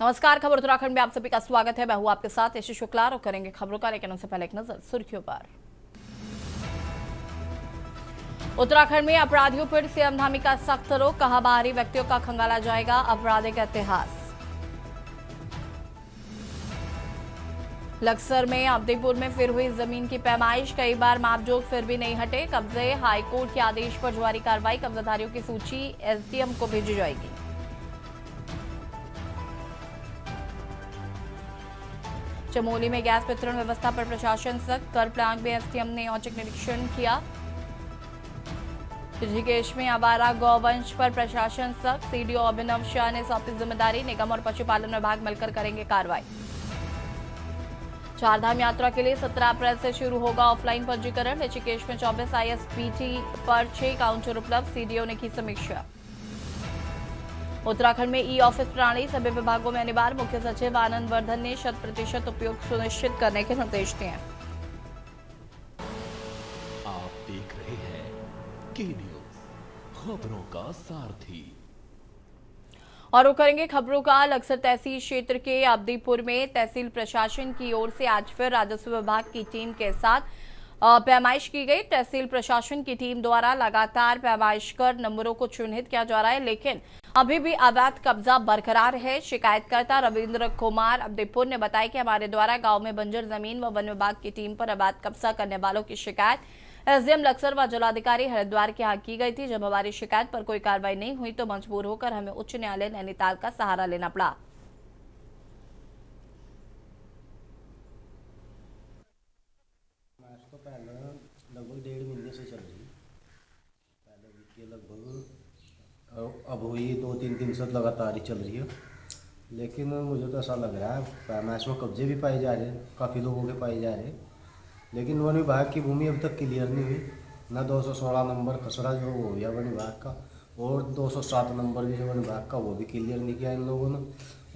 नमस्कार, खबर उत्तराखंड में आप सभी का स्वागत है। मैं हूं आपके साथ यशी शुक्ला और करेंगे खबरों का, लेकिन उससे पहले एक नजर सुर्खियों पर। उत्तराखंड में अपराधियों पर सीएम धामी का सख्त रोक, कहा बाहरी व्यक्तियों का खंगाला जाएगा आपराधिक इतिहास। लक्सर में अब्दीपुर में फिर हुई जमीन की पैमाइश, कई बार मापजोख फिर भी नहीं हटे कब्जे। हाईकोर्ट के आदेश पर जारी कार्रवाई, कब्जाधारियों की सूची एसडीएम को भेजी जाएगी। चमोली में गैस वितरण व्यवस्था पर प्रशासन सख्त, कर प्लांट में एसडीएम ने औचक निरीक्षण किया। ऋषिकेश में आवारा गौवंश पर प्रशासन सख्त, सीडीओ अभिनव शाह ने सौंपी जिम्मेदारी, निगम और पशुपालन विभाग मिलकर करेंगे कार्रवाई। चारधाम यात्रा के लिए 17 अप्रैल से शुरू होगा ऑफलाइन पंजीकरण, ऋषिकेश में 24 आईएसपीटी पर 6 काउंटर उपलब्ध, सीडीओ ने की समीक्षा। उत्तराखंड में ई ऑफिस प्रणाली सभी विभागों में अनिवार्य, मुख्य सचिव आनंद वर्धन ने 100% उपयोग सुनिश्चित करने के निर्देश दिए। आप देख रहे हैं के न्यूज, खबरों का सारथी। और वो करेंगे खबरों का। लक्सर तहसील क्षेत्र के अब्दीपुर में तहसील प्रशासन की ओर से आज फिर राजस्व विभाग की टीम के साथ पैमाइश की गई। तहसील प्रशासन की टीम द्वारा लगातार पैमाइश कर नंबरों को चिन्हित किया जा रहा है, लेकिन अभी भी अवैध कब्जा बरकरार है। शिकायतकर्ता रविंद्र कुमार अब्दीपुर ने बताया कि हमारे द्वारा गांव में बंजर जमीन व वन विभाग की टीम पर अवैध कब्जा करने वालों की शिकायत एसडीएम लक्सर व जिलाधिकारी हरिद्वार के यहाँ की गई थी। जब हमारी शिकायत पर कोई कार्रवाई नहीं हुई तो मजबूर होकर हमें उच्च न्यायालय नैनीताल का सहारा लेना पड़ा। तो पहले लगभग 1.5 महीने से चल रही है। पहले वित्तीय लगभग अब हुई 2-3 दिन से लगातार ही चल रही है। लेकिन मुझे तो ऐसा लग रहा है पैमाइश में कब्जे भी पाए जा रहे हैं, काफ़ी लोगों के पाए जा रहे हैं, लेकिन वन विभाग की भूमि अभी तक क्लियर नहीं हुई। न 216 नंबर खसरा जो हो गया वन विभाग का, और 207 नंबर भी जो वन विभाग का वो भी क्लियर नहीं किया इन लोगों ने।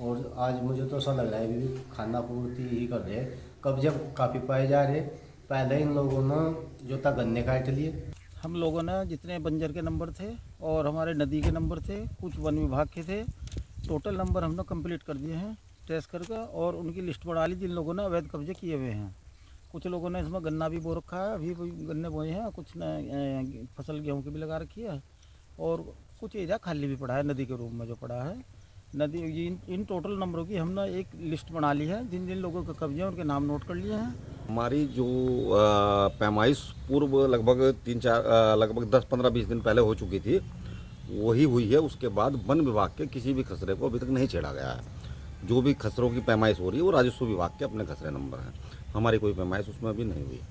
और आज मुझे तो ऐसा लग रहा है अभी भी खाना पूर्ति ही कर रहे हैं, कब्जे काफ़ी पाए जा रहे हैं। पहले इन लोगों ने जो था गन्ने काट लिए। हम लोगों ने जितने बंजर के नंबर थे और हमारे नदी के नंबर थे, कुछ वन विभाग के थे, टोटल नंबर हमने कंप्लीट कर दिए हैं ट्रेस करके, और उनकी लिस्ट बढ़ा ली जिन लोगों ने अवैध कब्जे किए हुए हैं। कुछ लोगों ने इसमें गन्ना भी बो रखा है, अभी गन्ने बोए हैं, कुछ ने फसल गेहूँ की भी लगा रखी है, और कुछ एरिया खाली भी पड़ा है नदी के रूप में जो पड़ा है। नदी इन टोटल नंबरों की हमने एक लिस्ट बना ली है, जिन जिन लोगों के कब्जे हैं उनके नाम नोट कर लिए हैं। हमारी जो पैमाइश पूर्व लगभग 10-15-20 दिन पहले हो चुकी थी, वही हुई है। उसके बाद वन विभाग के किसी भी खसरे को अभी तक नहीं छेड़ा गया है। जो भी खसरों की पैमाइश हो रही है वो राजस्व विभाग के अपने खसरे नंबर हैं, हमारी कोई पैमाइश उसमें अभी नहीं हुई।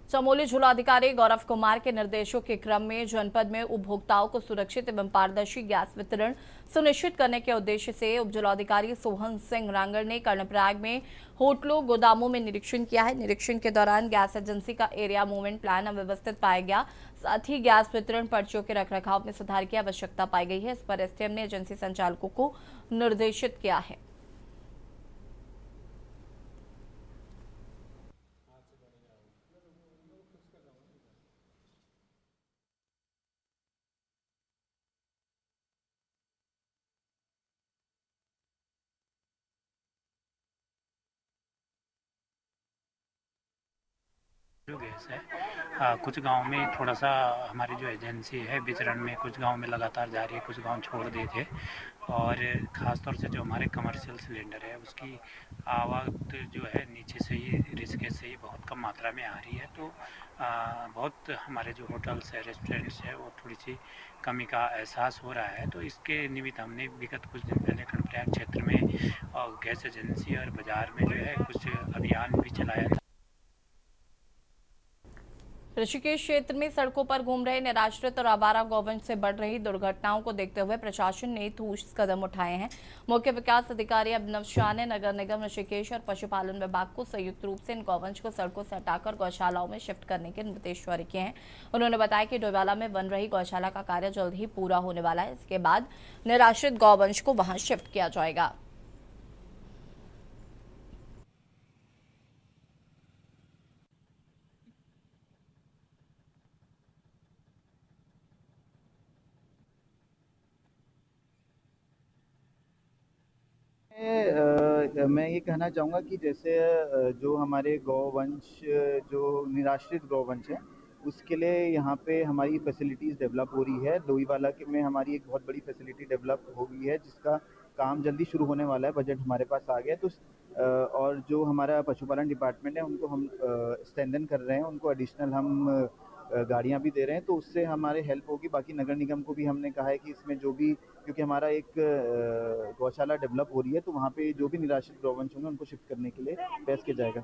चमोली जिलाधिकारी गौरव कुमार के निर्देशों के क्रम में जनपद में उपभोक्ताओं को सुरक्षित एवं पारदर्शी गैस वितरण सुनिश्चित करने के उद्देश्य से उप जिलाधिकारी सोहन सिंह रांगड़ ने कर्णप्रयाग में होटलों गोदामों में निरीक्षण किया है। निरीक्षण के दौरान गैस एजेंसी का एरिया मूवमेंट प्लान अव्यवस्थित पाया गया, साथ ही गैस वितरण पर्चियों के रखरखाव में सुधार की आवश्यकता पाई गई है। इस पर एसडीएम ने एजेंसी संचालकों को निर्देशित किया है। जो गैस है कुछ गांव में थोड़ा सा हमारी जो एजेंसी है वितरण में कुछ गांव में लगातार जा रही है, कुछ गांव छोड़ दिए थे, और ख़ास तौर से जो हमारे कमर्शियल सिलेंडर है उसकी आवाज़ जो है नीचे से ही ऋषिकेश से ही बहुत कम मात्रा में आ रही है। तो बहुत हमारे जो होटल्स है रेस्टोरेंट्स है वो थोड़ी सी कमी का एहसास हो रहा है। तो इसके निमित्त हमने विगत कुछ दिन पहले कर्णप्रयाग क्षेत्र में और गैस एजेंसी और बाज़ार में जो है कुछ अभियान भी चलाया था। ऋषिकेश क्षेत्र में सड़कों पर घूम रहे निराश्रित और आवारा गौवंश से बढ़ रही दुर्घटनाओं को देखते हुए प्रशासन ने ठोस कदम उठाए हैं। मुख्य विकास अधिकारी अभिनव शाह ने नगर निगम ऋषिकेश और पशुपालन विभाग को संयुक्त रूप से इन गौवंश को सड़कों से हटाकर गौशालाओं में शिफ्ट करने के निर्देश जारी किए हैं। उन्होंने बताया कि डोईवाला में बन रही गौशाला का कार्य जल्द ही पूरा होने वाला है। इसके बाद निराश्रित गौवंश को वहां शिफ्ट किया जाएगा। मैं ये कहना चाहूँगा कि जैसे जो हमारे गौवंश जो निराश्रित गौवंश है उसके लिए यहाँ पे हमारी फैसिलिटीज़ डेवलप हो रही है। डोईवाला के में हमारी एक बहुत बड़ी फैसिलिटी डेवलप हो गई है जिसका काम जल्दी शुरू होने वाला है। बजट हमारे पास आ गया है। तो और जो हमारा पशुपालन डिपार्टमेंट है उनको हम स्ट्रेंथन कर रहे हैं, उनको एडिशनल हम गाड़ियाँ भी दे रहे हैं, तो उससे हमारे हेल्प होगी। बाकी नगर निगम को भी हमने कहा है कि इसमें जो भी, क्योंकि हमारा एक गौशाला डेवलप हो रही है तो वहाँ पे जो भी निराश्रित गौवंश होंगे उनको शिफ्ट करने के लिए प्रयास किया जाएगा।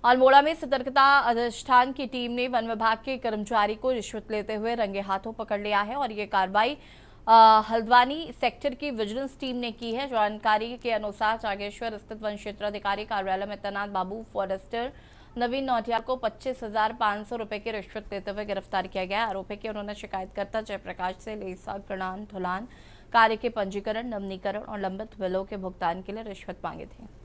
अल्मोड़ा में सतर्कता अधिष्ठान की टीम ने वन विभाग के कर्मचारी को रिश्वत लेते हुए रंगे हाथों पकड़ लिया है और ये कार्रवाई हल्द्वानी सेक्टर की विजिलेंस टीम ने की है। जानकारी के अनुसार जागेश्वर स्थित वन क्षेत्राधिकारी कार्यालय में तैनात बाबू फॉरेस्टर नवीन नौटियाल को 25,500 रुपए की रिश्वत लेते हुए गिरफ्तार किया गया। आरोप है कि उन्होंने शिकायतकर्ता जयप्रकाश से लेसा, गणान, ढुलान कार्य के पंजीकरण, नवीनीकरण और लंबित बिलों के भुगतान के लिए रिश्वत मांगे थे।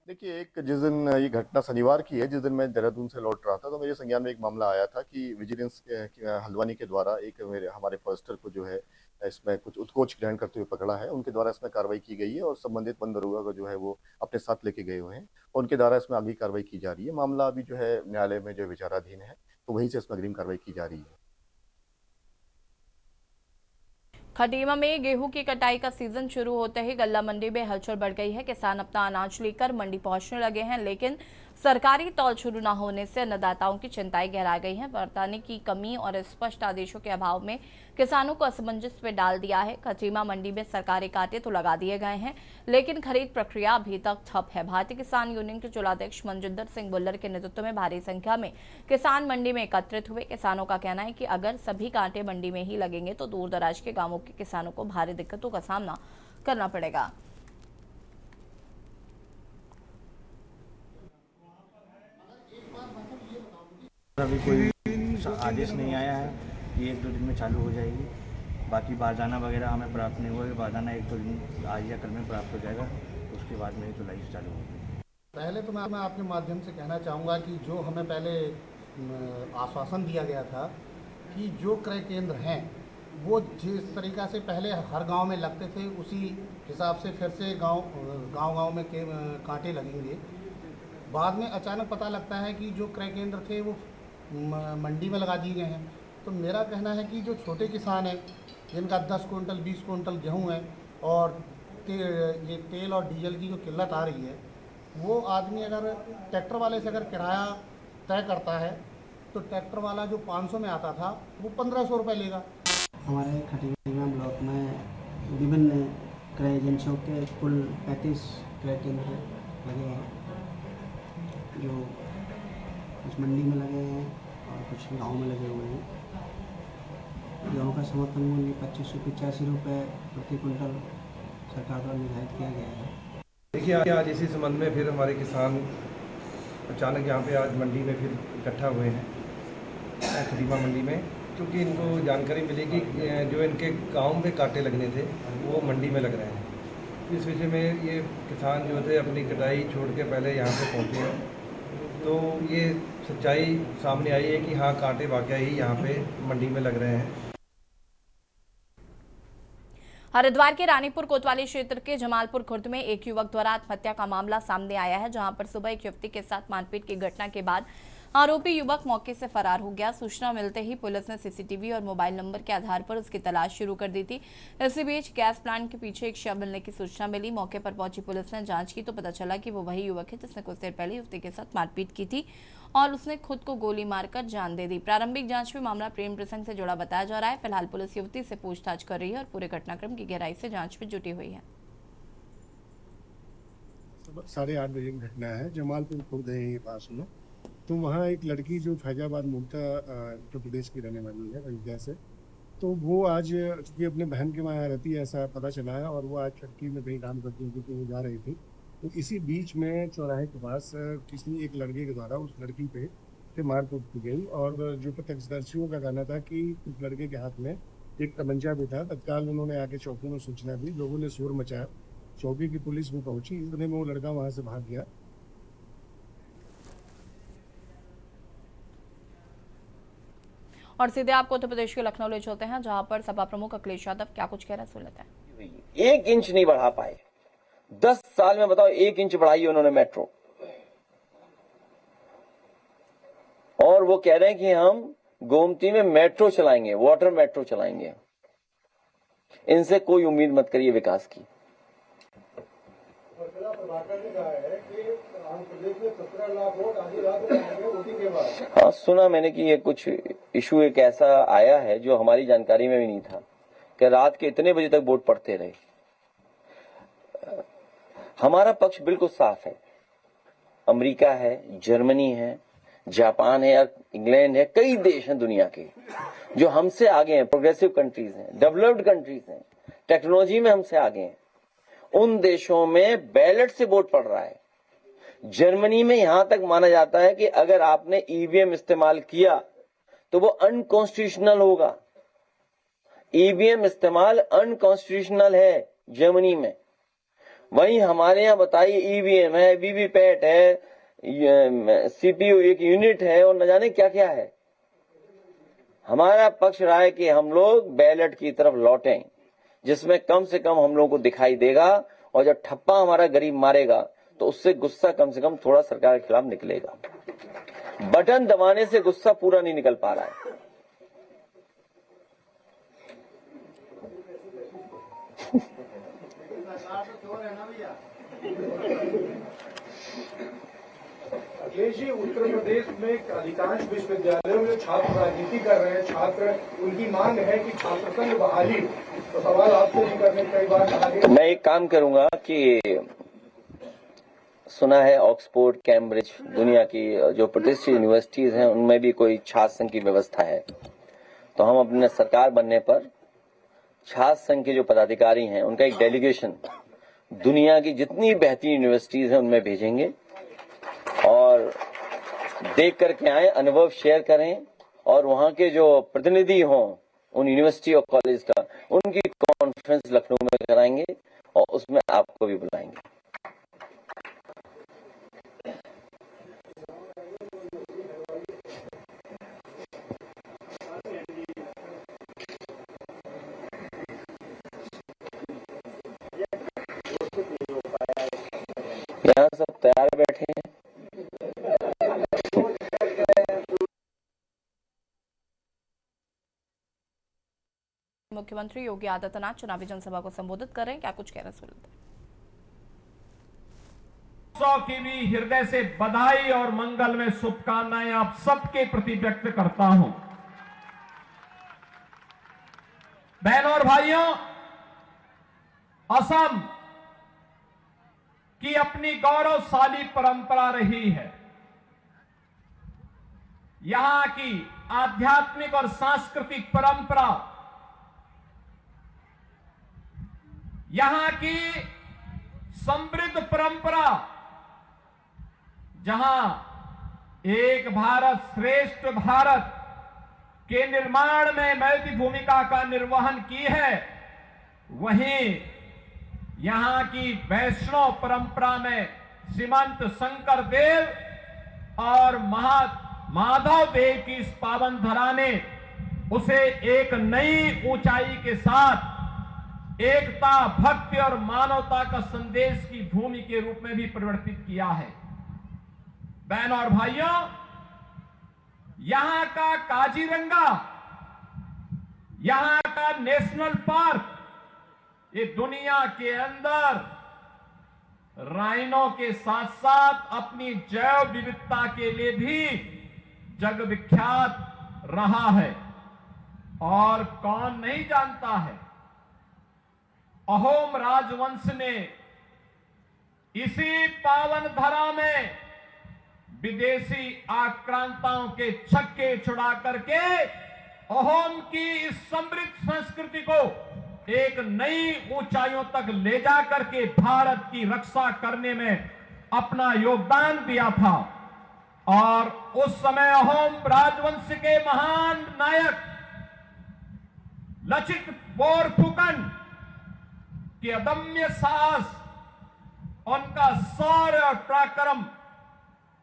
देखिए, एक जिस दिन ये घटना शनिवार की है, जिस दिन मैं देहरादून से लौट रहा था तो मेरे संज्ञान में एक मामला आया था कि विजिलेंस हल्द्वानी के द्वारा एक हमारे फॉरेस्टर को जो है इसमें कुछ उत्कोच ग्रहण करते हुए पकड़ा है। उनके द्वारा इसमें कार्रवाई की गई है और संबंधित वन दरोगा को जो है वो अपने साथ लेके गए हुए हैं और उनके द्वारा इसमें आगे कार्रवाई की जा रही है। मामला अभी जो है न्यायालय में जो विचाराधीन है, तो वहीं से इसमें अग्रिम कार्रवाई की जा रही है। खटीमा में गेहूं की कटाई का सीजन शुरू होते ही गल्ला मंडी में हलचल बढ़ गई है। किसान अपना अनाज लेकर मंडी पहुंचने लगे हैं, लेकिन सरकारी तौल शुरू न होने से अन्नदाताओं की चिंताएं गहरा गई हैं। बरताने की कमी और स्पष्ट आदेशों के अभाव में किसानों को असमंजस में डाल दिया है। खटीमा मंडी में सरकारी कांटे तो लगा दिए गए हैं, लेकिन खरीद प्रक्रिया अभी तक ठप है। भारतीय किसान यूनियन के जिलाध्यक्ष मनजिंदर सिंह बुल्लर के नेतृत्व में भारी संख्या में किसान मंडी में एकत्रित हुए। किसानों का कहना है कि अगर सभी कांटे मंडी में ही लगेंगे तो दूर दराज के गांवों के किसानों को भारी दिक्कतों का सामना करना पड़ेगा। अभी कोई आदेश नहीं आया है, ये 1-2 दिन में चालू हो जाएगी। बाकी बारदाना वगैरह हमें प्राप्त नहीं हुआ है। बारदाना 1-2 दिन आज या कल में प्राप्त हो जाएगा, उसके बाद मेरी तुलाई चालू होगी। पहले तो मैं आपके माध्यम से कहना चाहूँगा कि जो हमें पहले आश्वासन दिया गया था कि जो क्रय केंद्र हैं वो जिस तरीक़ा से पहले हर गांव में लगते थे उसी हिसाब से फिर से गांव में कांटे लगेंगे। बाद में अचानक पता लगता है कि जो क्रय केंद्र थे वो मंडी में लगा दिए गए हैं। तो मेरा कहना है कि जो छोटे किसान हैं जिनका 10 कुंटल 20 कुंटल गेहूँ है और ये तेल और डीजल की जो किल्लत आ रही है, वो आदमी अगर ट्रैक्टर वाले से अगर किराया तय करता है तो ट्रैक्टर वाला जो 500 में आता था वो 1500 रुपये लेगा। हमारे खटीमा ब्लॉक में विभिन्न क्रय एजेंसियों के कुल 35 क्रय केंद्र लगे हैं, जो कुछ मंडी में लगे हैं और कुछ गांव में लगे हुए हैं। गेहूँ का समर्थन मूल्य 2585 रुपये प्रति कुंटल सरकार द्वारा निर्धारित किया गया है। देखिए, आज इसी संबंध में फिर हमारे किसान अचानक यहाँ पे आज मंडी में फिर इकट्ठा हुए हैं खटीमा मंडी में, क्योंकि इनको जानकारी मिली कि जो इनके गांव में कांटे लगने थे वो मंडी में लग रहे हैं। इस विषय में ये किसान जो थे अपनी कटाई छोड़ के पहले यहाँ पे पहुँचे हैं, तो ये सच्चाई सामने आई है कि हाँ, कांटे वाकई ही यहाँ पे मंडी में लग रहे हैं। हरिद्वार के रानीपुर कोतवाली क्षेत्र के जमालपुर खुर्द में एक युवक द्वारा आत्महत्या का मामला सामने आया है, जहां पर सुबह एक युवती के साथ मारपीट की घटना के बाद आरोपी युवक मौके से फरार हो गया। सूचना मिलते ही पुलिस ने सीसीटीवी और मोबाइल नंबर के आधार पर उसकी तलाश शुरू कर दी थी। इसी बीच गैस प्लांट के पीछे एक शव मिलने की सूचना मिली। मौके पर पहुंची पुलिस ने जांच की तो पता चला कि वो वही युवक है जिसने कुछ देर पहले युवती के साथ मारपीट की थी और उसने खुद को गोली मारकर जान दे दी। प्रारंभिक जांच में मामला प्रेम प्रसंग से जुड़ा बताया जा रहा है। फिलहाल पुलिस युवती से पूछताछ कर रही है और पूरे घटनाक्रम की गहराई से जांच में जुटी हुई है। 8:30 बजे की घटना है, जमालपुर खुर्द है ये पास में। तो वहाँ एक लड़की जो फैजाबाद मुल्ता उत्तर प्रदेश की रहने वाली है अयोध्या से, तो वो आज चूँकि अपने बहन के वहाँ रहती है ऐसा पता चला है और वो आज फैक्ट्री में कहीं काम करती थी, तो वो जा रही थी। तो इसी बीच में चौराहे के पास किसी एक लड़के के द्वारा उस लड़की पे मारपीट की गई और जो प्रत्यक्षदर्शियों का कहना था कि उस लड़के के हाथ में एक तमंचा भी था। तत्काल उन्होंने आके चौकी में सूचना दी, लोगों ने शोर मचाया, चौकी की पुलिस भी पहुंची। इतने में वो लड़का वहाँ से भाग गया और सीधे आपको उत्तर प्रदेश के लखनऊ ले चलते हैं, जहां पर सपा प्रमुख अखिलेश यादव क्या कुछ कह रहे हैं, सुन लेते हैं। 1 इंच नहीं बढ़ा पाए, 10 साल में बताओ 1 इंच बढ़ाई है उन्होंने मेट्रो, और वो कह रहे हैं कि हम गोमती में मेट्रो चलाएंगे, वाटर मेट्रो चलाएंगे। इनसे कोई उम्मीद मत करिए विकास की। हाँ, सुना मैंने कि ये कुछ इशू एक ऐसा आया है जो हमारी जानकारी में भी नहीं था कि रात के इतने बजे तक वोट पड़ते रहे। हमारा पक्ष बिल्कुल साफ है। अमेरिका है, जर्मनी है, जापान है, इंग्लैंड है, कई देश हैं दुनिया के जो हमसे आगे हैं, प्रोग्रेसिव कंट्रीज हैं, डेवलप्ड कंट्रीज हैं, टेक्नोलॉजी में हमसे आगे हैं। उन देशों में बैलेट से वोट पड़ रहा है। जर्मनी में यहां तक माना जाता है कि अगर आपने ईवीएम इस्तेमाल किया तो वो अनकॉन्स्टिट्यूशनल होगा। ईवीएम इस्तेमाल अनकॉन्स्टिट्यूशनल है जर्मनी में। वहीं हमारे यहां बताइए ईवीएम है, वीवीपैट है, सीपीयू एक यूनिट है और न जाने क्या क्या है। हमारा पक्ष रहा है कि हम लोग बैलेट की तरफ लौटें, जिसमें कम से कम हम लोगों को दिखाई देगा, और जब ठप्पा हमारा गरीब मारेगा तो उससे गुस्सा कम से कम थोड़ा सरकार के खिलाफ निकलेगा। बटन दबाने से गुस्सा पूरा नहीं निकल पा रहा है। अखिलेश जी, उत्तर प्रदेश में अधिकांश विश्वविद्यालयों में छात्र राजनीति कर रहे हैं। छात्र, उनकी मांग है कि छात्र संघ बहाली, तो सवाल आपसे भी करने कई बार कहा गया। मैं एक काम करूंगा कि सुना है ऑक्सफोर्ड, कैम्ब्रिज, दुनिया की जो प्रतिष्ठित यूनिवर्सिटीज हैं उनमें भी कोई छात्र संघ की व्यवस्था है। तो हम अपने सरकार बनने पर छात्र संघ के जो पदाधिकारी हैं उनका एक डेलीगेशन दुनिया की जितनी बेहतरीन यूनिवर्सिटीज हैं उनमें भेजेंगे और देख करके आए, अनुभव शेयर करें, और वहां के जो प्रतिनिधि हों उन यूनिवर्सिटी और कॉलेज का, उनकी कॉन्फ्रेंस लखनऊ में कराएंगे और उसमें आपको भी बुलाएंगे। यहाँ सब तैयार बैठे हैं। मुख्यमंत्री योगी आदित्यनाथ चुनावी जनसभा को संबोधित कर रहे हैं, क्या कुछ कह रहे हैं, सुनते हैं। 100 की भी हृदय से बधाई और मंगल में शुभकामनाएं आप सबके प्रति व्यक्त करता हूं। बहनों और भाइयों, असम की अपनी गौरवशाली परंपरा रही है। यहां की आध्यात्मिक और सांस्कृतिक परंपरा, यहां की समृद्ध परंपरा, जहां एक भारत श्रेष्ठ भारत के निर्माण में महती भूमिका का निर्वहन की है, वहीं यहां की वैष्णव परंपरा में श्रीमंत शंकर देव और माधव देव की इस पावन धरा ने उसे एक नई ऊंचाई के साथ एकता, भक्ति और मानवता का संदेश की भूमि के रूप में भी परिवर्तित किया है। बहनों और भाइयों, यहां का काजीरंगा, यहां का नेशनल पार्क, ये दुनिया के अंदर राइनो के साथ साथ अपनी जैव विविधता के लिए भी जग विख्यात रहा है। और कौन नहीं जानता है, अहोम राजवंश ने इसी पावन धरा में विदेशी आक्रांताओं के छक्के छुड़ा करके अहोम की इस समृद्ध संस्कृति को एक नई ऊंचाइयों तक ले जा करके भारत की रक्षा करने में अपना योगदान दिया था। और उस समय अहोम राजवंश के महान नायक लचित बोरफुकन की अदम्य साहस, उनका शौर्य और पराक्रम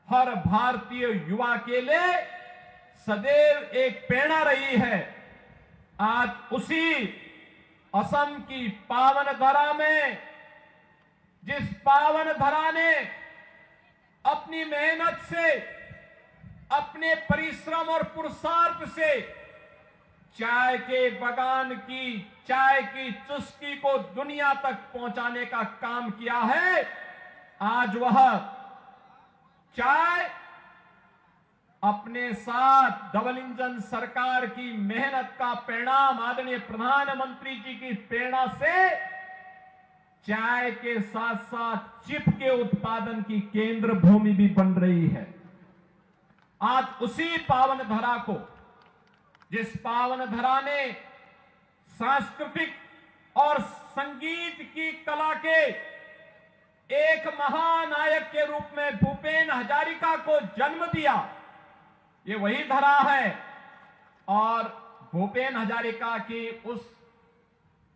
हर भारतीय युवा के लिए सदैव एक प्रेरणा रही है। आज उसी असम की पावन धरा में, जिस पावन धरा ने अपनी मेहनत से, अपने परिश्रम और पुरुषार्थ से चाय के बगान की, चाय की चुस्की को दुनिया तक पहुंचाने का काम किया है, आज वह चाय अपने साथ डबल इंजन सरकार की मेहनत का परिणाम, आदरणीय प्रधानमंत्री जी की प्रेरणा से चाय के साथ साथ चिप के उत्पादन की केंद्र भूमि भी बन रही है। आज उसी पावन धरा को, जिस पावन धरा ने सांस्कृतिक और संगीत की कला के एक महानायक के रूप में भूपेन हजारिका को जन्म दिया, ये वही धरा है। और भूपेन हजारिका की उस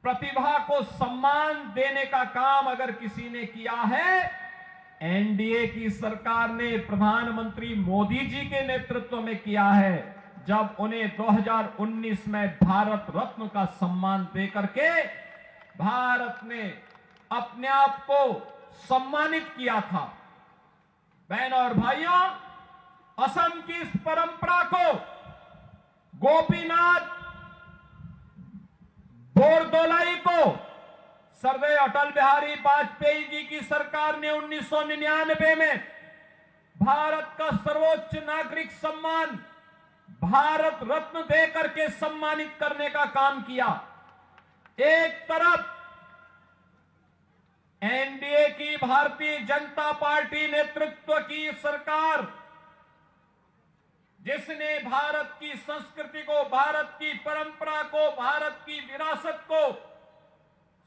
प्रतिभा को सम्मान देने का काम अगर किसी ने किया है, एनडीए की सरकार ने प्रधानमंत्री मोदी जी के नेतृत्व में किया है, जब उन्हें 2019 में भारत रत्न का सम्मान देकर के भारत ने अपने आप को सम्मानित किया था। बहनों और भाइयों, असम की इस परंपरा को गोपीनाथ बोरदोलाई को सरदार अटल बिहारी वाजपेयी जी की सरकार ने 1999 में भारत का सर्वोच्च नागरिक सम्मान भारत रत्न देकर के सम्मानित करने का काम किया। एक तरफ एनडीए की भारतीय जनता पार्टी नेतृत्व की सरकार, जिसने भारत की संस्कृति को, भारत की परंपरा को, भारत की विरासत को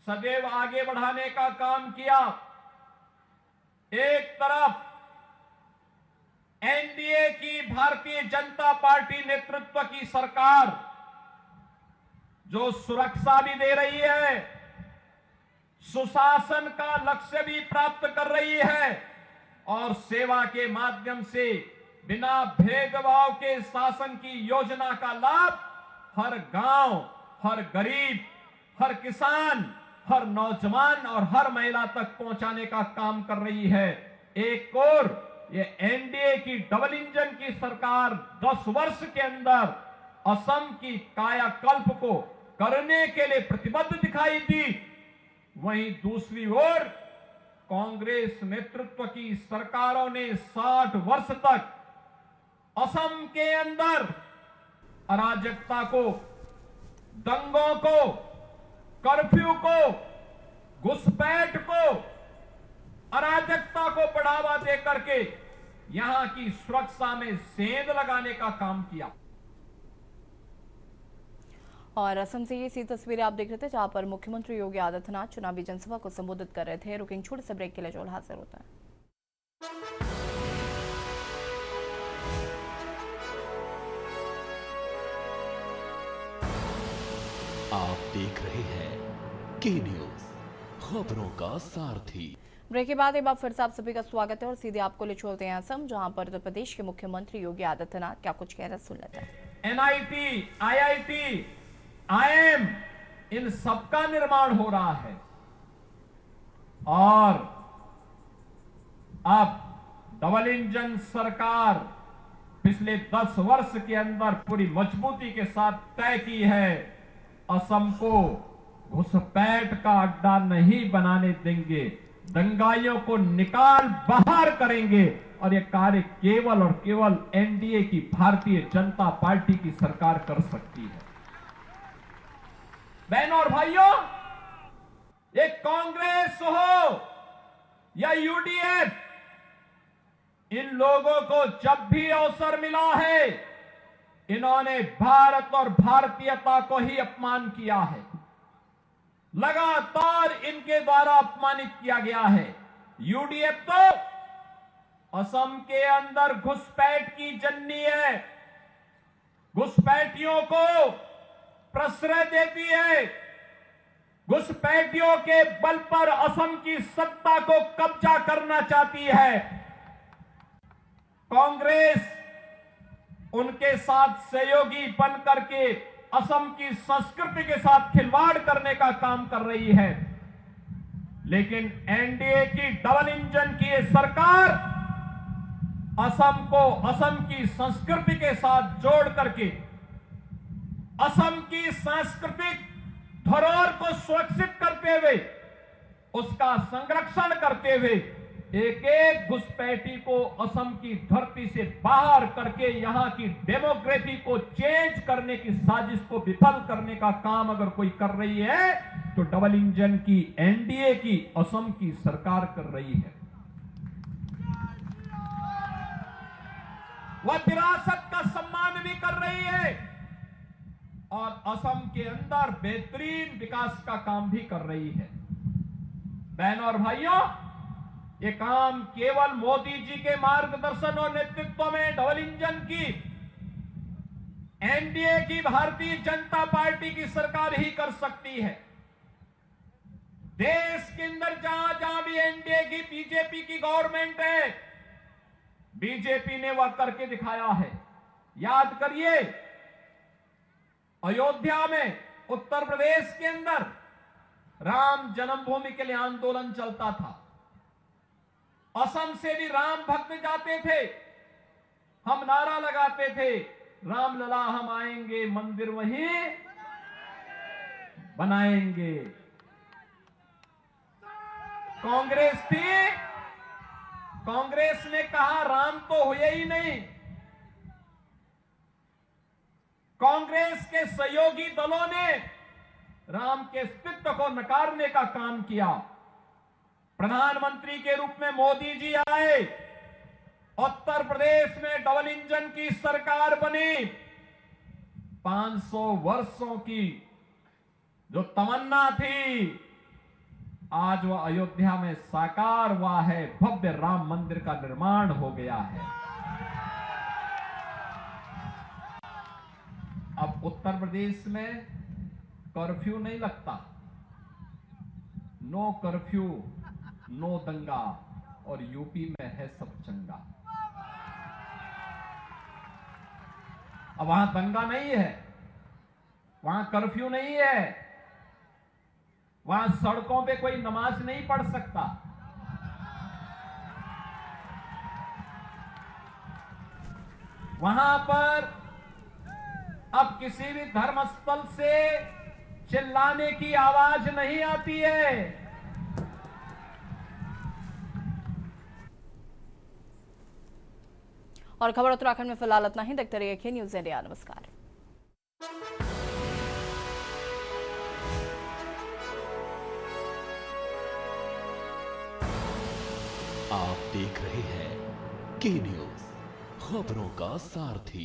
सदैव आगे बढ़ाने का काम किया। एक तरफ एनडीए की भारतीय जनता पार्टी नेतृत्व की सरकार जो सुरक्षा भी दे रही है, सुशासन का लक्ष्य भी प्राप्त कर रही है और सेवा के माध्यम से बिना भेदभाव के शासन की योजना का लाभ हर गांव, हर गरीब, हर किसान, हर नौजवान और हर महिला तक पहुंचाने का काम कर रही है। एक और ये एनडीए की डबल इंजन की सरकार 10 वर्ष के अंदर असम की कायाकल्प को करने के लिए प्रतिबद्ध दिखाई दी। वहीं दूसरी ओर कांग्रेस नेतृत्व की सरकारों ने 60 वर्ष तक असम के अंदर अराजकता को, दंगों को, कर्फ्यू को, घुसपैठ को, अराजकता को बढ़ावा देकर के यहां की सुरक्षा में सेंध लगाने का काम किया। और असम से ये सी तस्वीरें आप देख रहे थे, जहां पर मुख्यमंत्री योगी आदित्यनाथ चुनावी जनसभा को संबोधित कर रहे थे। रुकेंगे छोटे से ब्रेक के लिए, जो हाजिर होता है। आप देख रहे हैं के न्यूज, खबरों का सारथी। ब्रेक के बाद एक बार फिर से आप सभी का स्वागत है और सीधे आपको ले चलते हैं असम, जहां पर उत्तर प्रदेश के मुख्यमंत्री योगी आदित्यनाथ क्या कुछ कह रहे हैं, सुन लेते हैं। एनआईटी, आईआईटी, आईएम, इन सबका निर्माण हो रहा है और अब डबल इंजन सरकार पिछले 10 वर्ष के अंदर पूरी मजबूती के साथ तय की है, असम को घुसपैठ का अड्डा नहीं बनाने देंगे, दंगाइयों को निकाल बाहर करेंगे और यह कार्य केवल और केवल एनडीए की भारतीय जनता पार्टी की सरकार कर सकती है। बहनों और भाइयों, ये कांग्रेस हो या यूडीएफ, इन लोगों को जब भी अवसर मिला है, इन्होंने भारत और भारतीयता को ही अपमान किया है। लगातार इनके द्वारा अपमानित किया गया है। यूडीएफ तो असम के अंदर घुसपैठ की जन्नी है, घुसपैठियों को प्रश्रय देती है, घुसपैठियों के बल पर असम की सत्ता को कब्जा करना चाहती है। कांग्रेस उनके साथ सहयोगी बन करके असम की संस्कृति के साथ खिलवाड़ करने का काम कर रही है। लेकिन एनडीए की डबल इंजन की ये सरकार असम को असम की संस्कृति के साथ जोड़ करके असम की सांस्कृतिक धरोहर को सुरक्षित करते हुए उसका संरक्षण करते हुए एक एक घुसपैठी को असम की धरती से बाहर करके यहां की डेमोक्रेसी को चेंज करने की साजिश को विफल करने का काम अगर कोई कर रही है तो डबल इंजन की एनडीए की असम की सरकार कर रही है। वह विरासत का सम्मान भी कर रही है और असम के अंदर बेहतरीन विकास का काम भी कर रही है। बहनों और भाइयों, ये काम केवल मोदी जी के मार्गदर्शन और नेतृत्व में डबल इंजन की एनडीए की भारतीय जनता पार्टी की सरकार ही कर सकती है। देश के अंदर जहां जहां भी एनडीए की बीजेपी की गवर्नमेंट है, बीजेपी ने वह करके दिखाया है। याद करिए, अयोध्या में उत्तर प्रदेश के अंदर राम जन्मभूमि के लिए आंदोलन चलता था। असम से भी राम भक्त जाते थे, हम नारा लगाते थे, राम लला हम आएंगे, मंदिर वहीं बनाएंगे। कांग्रेस थी, कांग्रेस ने कहा राम तो हुए ही नहीं। कांग्रेस के सहयोगी दलों ने राम के अस्तित्व को नकारने का काम किया। प्रधानमंत्री के रूप में मोदी जी आए, उत्तर प्रदेश में डबल इंजन की सरकार बनी। 500 वर्षों की जो तमन्ना थी, आज वह अयोध्या में साकार हुआ है। भव्य राम मंदिर का निर्माण हो गया है। अब उत्तर प्रदेश में कर्फ्यू नहीं लगता, नो कर्फ्यू नो दंगा, और यूपी में है सब चंगा। अब वहां दंगा नहीं है, वहां कर्फ्यू नहीं है, वहां सड़कों पे कोई नमाज नहीं पढ़ सकता। वहां पर अब किसी भी धर्मस्थल से चिल्लाने की आवाज नहीं आती है। और खबर उत्तराखंड में फिलहाल इतना ही। देखते रहिए न्यूज़ इंडिया। नमस्कार। आप देख रहे हैं के न्यूज़, खबरों का सारथी।